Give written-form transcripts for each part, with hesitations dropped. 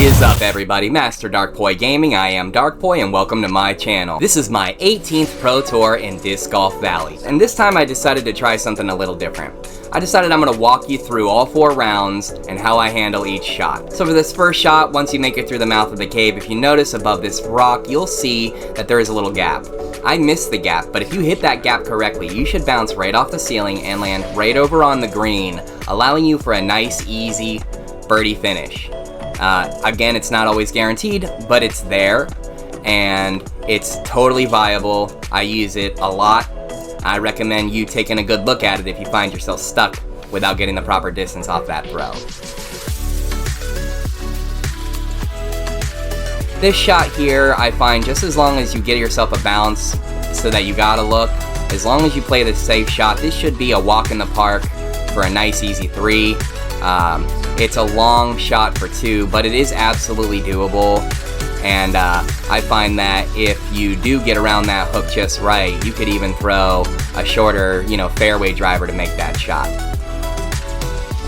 is up, everybody? Master Darkpoi Gaming. I am Darkpoi and welcome to my channel. This is my 18th Pro Tour in Disc Golf Valley, and this time I decided to try something a little different. I decided I'm going to walk you through all 4 rounds and how I handle each shot. So for this first shot, once you make it through the mouth of the cave, if you notice above this rock, you'll see that there is a little gap. I missed the gap, but if you hit that gap correctly, you should bounce right off the ceiling and land right over on the green, allowing you for a nice, easy birdie finish. Again, it's not always guaranteed, but it's there, and it's totally viable. I use it a lot. I recommend you taking a good look at it if you find yourself stuck without getting the proper distance off that throw. This shot here, I find just as long as you get yourself a bounce so that you gotta look, as long as you play the safe shot, this should be a walk in the park for a nice easy 3. It's a long shot for 2, but it is absolutely doable, and I find that if you do get around that hook just right, you could even throw a shorter, fairway driver to make that shot.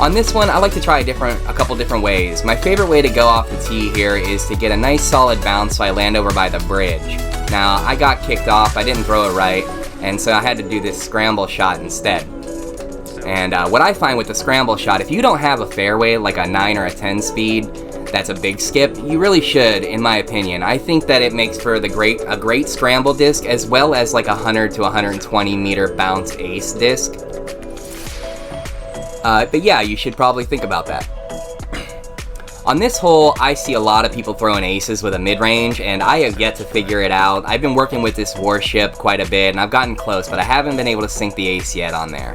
On this one, I like to try a couple different ways. My favorite way to go off the tee here is to get a nice solid bounce so I land over by the bridge. Now, I got kicked off, I didn't throw it right, and so I had to do this scramble shot instead. And what I find with the scramble shot, if you don't have a fairway like a 9 or a 10 speed, that's a big skip, you really should, in my opinion. I think that it makes for a great scramble disc, as well as like a 100 to 120 meter bounce ace disc. But yeah, you should probably think about that. On this hole, I see a lot of people throwing aces with a mid-range, and I have yet to figure it out. I've been working with this warship quite a bit, and I've gotten close, but I haven't been able to sink the ace yet on there.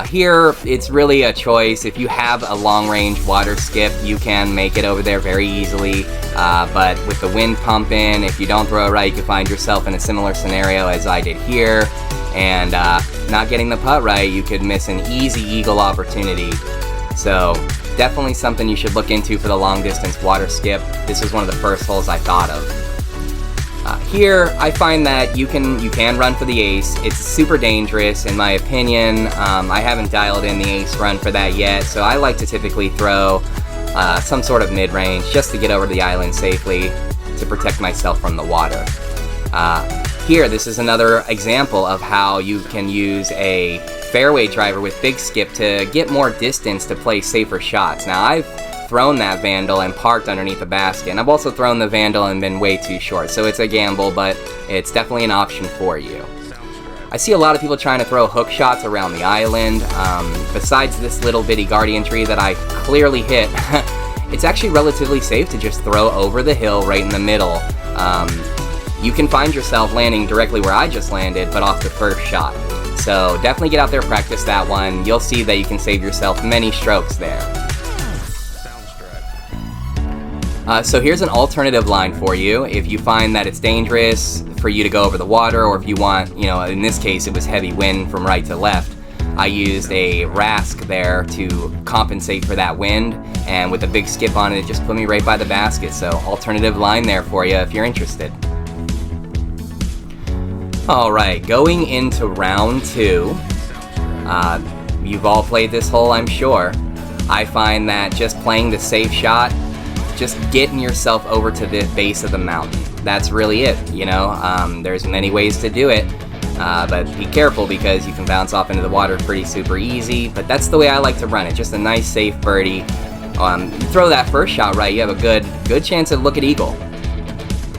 Here, it's really a choice. If you have a long-range water skip, you can make it over there very easily, but with the wind pumping, if you don't throw it right, you can find yourself in a similar scenario as I did here, and not getting the putt right, you could miss an easy eagle opportunity. So, definitely something you should look into for the long-distance water skip. This was one of the first holes I thought of. Here, I find that you can run for the ace. It's super dangerous, in my opinion. I haven't dialed in the ace run for that yet, so I like to typically throw some sort of mid-range just to get over to the island safely to protect myself from the water. Here, this is another example of how you can use a fairway driver with big skip to get more distance to play safer shots. Now, I've thrown that Vandal and parked underneath the basket, and I've also thrown the Vandal and been way too short, so it's a gamble, but it's definitely an option for you. I see a lot of people trying to throw hook shots around the island. Besides this little bitty guardian tree that I clearly hit, it's actually relatively safe to just throw over the hill right in the middle. You can find yourself landing directly where I just landed, but off the first shot. So definitely get out there, practice that one. You'll see that you can save yourself many strokes there. So here's an alternative line for you. If you find that it's dangerous for you to go over the water, or if you want, in this case it was heavy wind from right to left, I used a rask there to compensate for that wind, and with a big skip on it, it just put me right by the basket. So alternative line there for you if you're interested. Alright, going into round 2. You've all played this hole, I'm sure. I find that just playing the safe shot, just getting yourself over to the base of the mountain. That's really it, There's many ways to do it, but be careful because you can bounce off into the water pretty super easy, but that's the way I like to run it, just a nice safe birdie. You throw that first shot right, you have a good chance at look at eagle.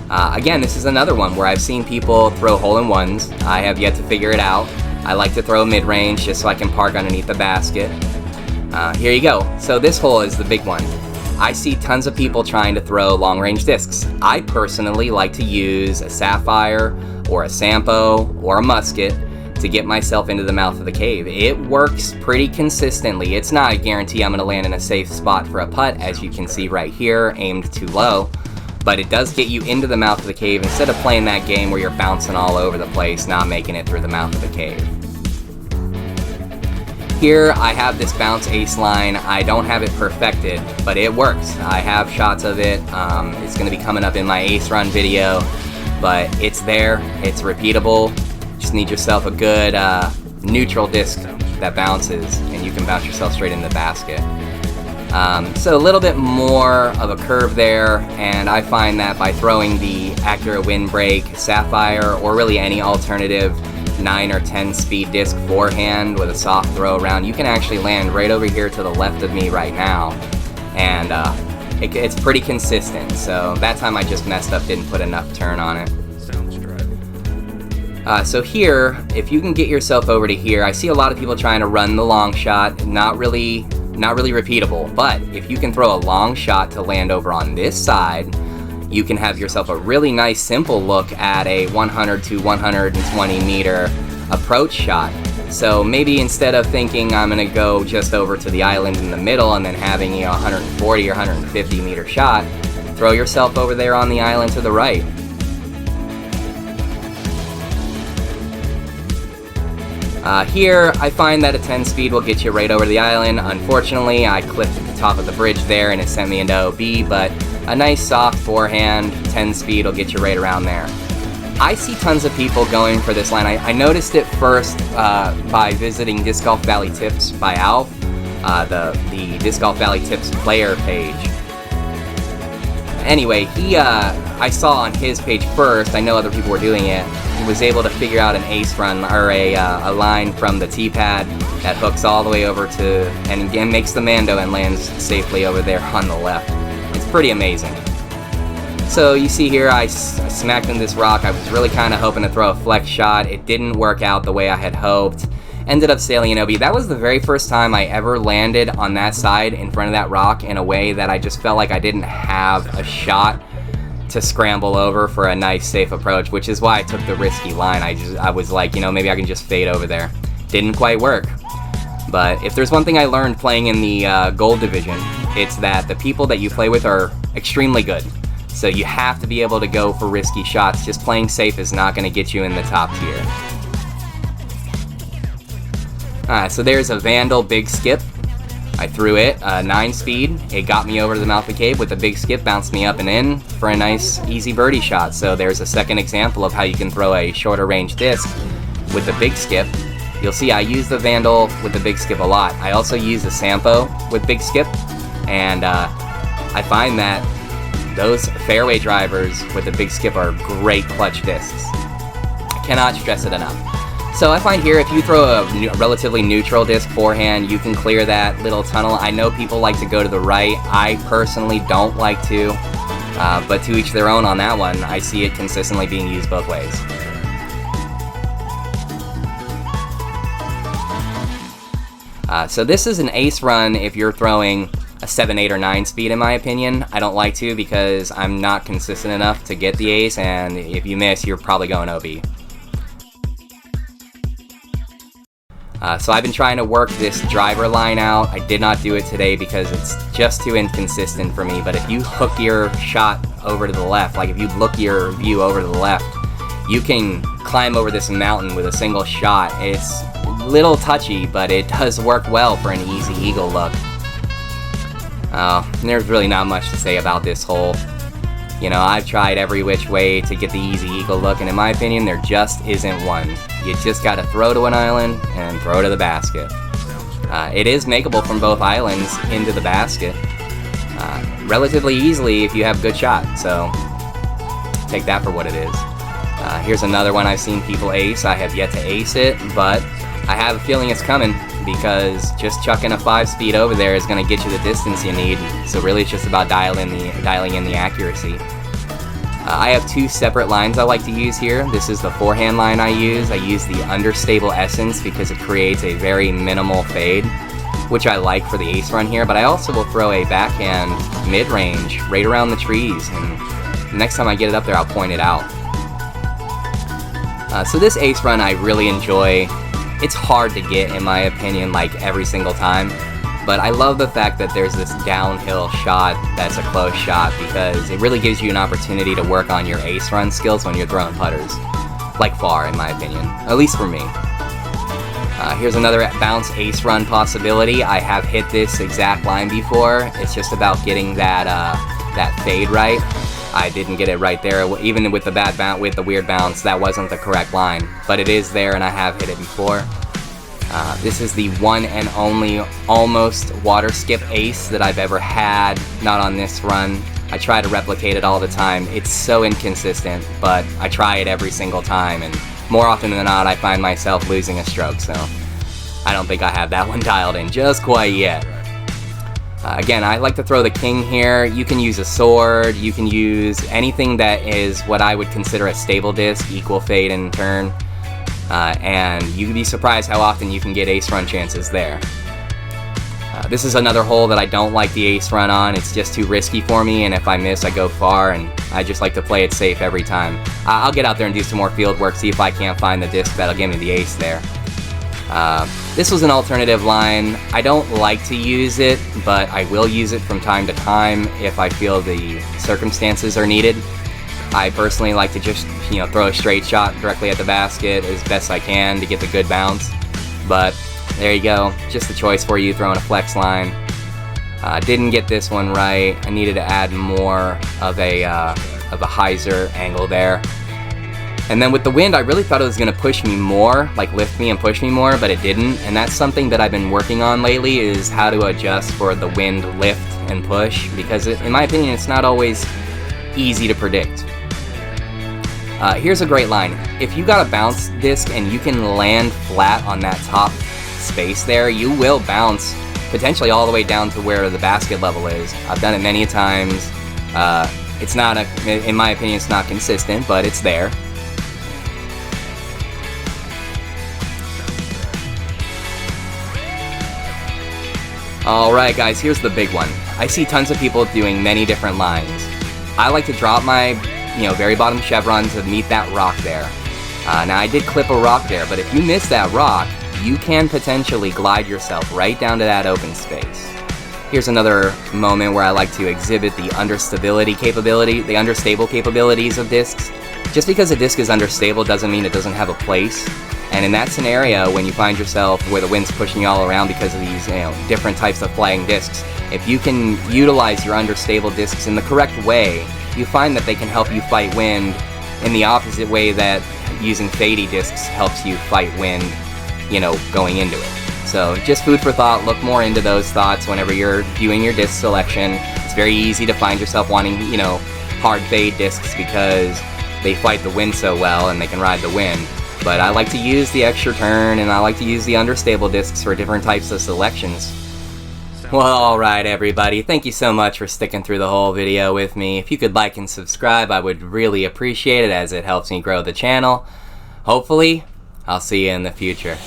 Again, this is another one where I've seen people throw hole-in-ones. I have yet to figure it out. I like to throw mid-range just so I can park underneath the basket. Here you go. So this hole is the big one. I see tons of people trying to throw long-range discs. I personally like to use a sapphire or a Sampo or a musket to get myself into the mouth of the cave. It works pretty consistently. It's not a guarantee I'm going to land in a safe spot for a putt, as you can see right here, aimed too low, but it does get you into the mouth of the cave instead of playing that game where you're bouncing all over the place, not making it through the mouth of the cave. Here, I have this bounce ace line. I don't have it perfected, but it works. I have shots of it. It's going to be coming up in my ace run video, but it's there. It's repeatable. Just need yourself a good neutral disc that bounces, and you can bounce yourself straight in the basket. So a little bit more of a curve there, and I find that by throwing the accurate windbreak, Sapphire, or really any alternative 9 or 10 speed disc forehand with a soft throw around, you can actually land right over here to the left of me right now, and it's pretty consistent. So that time I just messed up, didn't put enough turn on it. Sounds drivable. So here, if you can get yourself over to here, I see a lot of people trying to run the long shot, not really repeatable, but if you can throw a long shot to land over on this side, you can have yourself a really nice simple look at a 100 to 120 meter approach shot. So maybe instead of thinking I'm gonna go just over to the island in the middle and then having, 140 or 150 meter shot, throw yourself over there on the island to the right. Here, I find that a 10 speed will get you right over the island. Unfortunately, I clipped at the top of the bridge there and it sent me into OB, but a nice soft forehand 10 speed will get you right around there. I see tons of people going for this line. I noticed it first by visiting Disc Golf Valley Tips by Alf, the Disc Golf Valley Tips player page. Anyway, I saw on his page first, I know other people were doing it, he was able to figure out an ace run, or a line from the tee-pad that hooks all the way over to, and again makes the Mando and lands safely over there on the left. It's pretty amazing. So you see here, I smacked in this rock. I was really kind of hoping to throw a flex shot. It didn't work out the way I had hoped. Ended up sailing an OB. That was the very first time I ever landed on that side in front of that rock in a way that I just felt like I didn't have a shot to scramble over for a nice safe approach, which is why I took the risky line. I was like, maybe I can just fade over there. Didn't quite work. But if there's one thing I learned playing in the gold division, it's that the people that you play with are extremely good. So you have to be able to go for risky shots. Just playing safe is not going to get you in the top tier. Alright, so there's a Vandal big skip. I threw it, 9 speed. It got me over to the mouth of the cave with a big skip, bounced me up and in for a nice easy birdie shot. So there's a second example of how you can throw a shorter range disc with the big skip. You'll see I use the Vandal with the big skip a lot. I also use the Sampo with big skip, and I find that those fairway drivers with the big skip are great clutch discs. I cannot stress it enough. So I find here, if you throw a relatively neutral disc forehand, you can clear that little tunnel. I know people like to go to the right. I personally don't like to, but to each their own on that one. I see it consistently being used both ways. So this is an ace run if you're throwing a 7, 8, or 9 speed, in my opinion. I don't like to because I'm not consistent enough to get the ace, and if you miss, you're probably going OB. So I've been trying to work this driver line out. I did not do it today because it's just too inconsistent for me, but if you hook your shot over to the left, like if you look your view over to the left, you can climb over this mountain with a single shot. It's a little touchy, but it does work well for an easy eagle look. There's really not much to say about this hole. I've tried every which way to get the easy eagle look, and in my opinion, there just isn't one. You just gotta throw to an island and throw to the basket. It is makeable from both islands into the basket relatively easily if you have good shot, so take that for what it is. Here's another one I've seen people ace. I have yet to ace it, but I have a feeling it's coming, because just chucking a 5 speed over there is going to get you the distance you need. So really it's just about dialing in the accuracy. I have 2 separate lines I like to use here. This is the forehand line I use. I use the Understable Essence because it creates a very minimal fade, which I like for the ace run here, but I also will throw a backhand mid-range right around the trees, and next time I get it up there I'll point it out. So this ace run I really enjoy. It's hard to get, in my opinion, like every single time, but I love the fact that there's this downhill shot that's a close shot, because it really gives you an opportunity to work on your ace run skills when you're throwing putters. Like far, in my opinion. At least for me. Here's another bounce ace run possibility. I have hit this exact line before. It's just about getting that fade right. I didn't get it right there. Even with the bad bounce, with the weird bounce, that wasn't the correct line. But it is there, and I have hit it before. This is the one and only almost water skip ace that I've ever had, not on this run. I try to replicate it all the time. It's so inconsistent, but I try it every single time, and more often than not I find myself losing a stroke, so I don't think I have that one dialed in just quite yet. Again, I like to throw the king here. You can use a sword, you can use anything that is what I would consider a stable disc, equal fate in turn, and you'd be surprised how often you can get ace run chances there. This is another hole that I don't like the ace run on. It's just too risky for me, and if I miss, I go far, and I just like to play it safe every time. I'll get out there and do some more field work, see if I can't find the disc that'll give me the ace there. This was an alternative line. I don't like to use it, but I will use it from time to time if I feel the circumstances are needed. I personally like to just, throw a straight shot directly at the basket as best I can to get the good bounce. But there you go, just a choice for you, throwing a flex line. Didn't get this one right. I needed to add more of a hyzer angle there. And then with the wind, I really thought it was going to push me more, like lift me and push me more, but it didn't. And that's something that I've been working on lately, is how to adjust for the wind lift and push, because in my opinion, it's not always easy to predict. Here's a great line. If you got a bounce disc and you can land flat on that top space there, you will bounce potentially all the way down to where the basket level is. I've done it many times. It's not, in my opinion, it's not consistent, but it's there. Alright guys, here's the big one. I see tons of people doing many different lines. I like to drop my, very bottom chevron to meet that rock there. Now I did clip a rock there, but if you miss that rock, you can potentially glide yourself right down to that open space. Here's another moment where I like to exhibit the understable capabilities of discs. Just because a disc is understable doesn't mean it doesn't have a place. And in that scenario, when you find yourself where the wind's pushing you all around because of these different types of flying discs, if you can utilize your understable discs in the correct way, you find that they can help you fight wind in the opposite way that using fadey discs helps you fight wind, going into it. So just food for thought. Look more into those thoughts whenever you're viewing your disc selection. It's very easy to find yourself wanting, hard fade discs because they fight the wind so well and they can ride the wind. But I like to use the extra turn, and I like to use the understable discs for different types of selections. Well, alright everybody, thank you so much for sticking through the whole video with me. If you could like and subscribe, I would really appreciate it, as it helps me grow the channel. Hopefully, I'll see you in the future.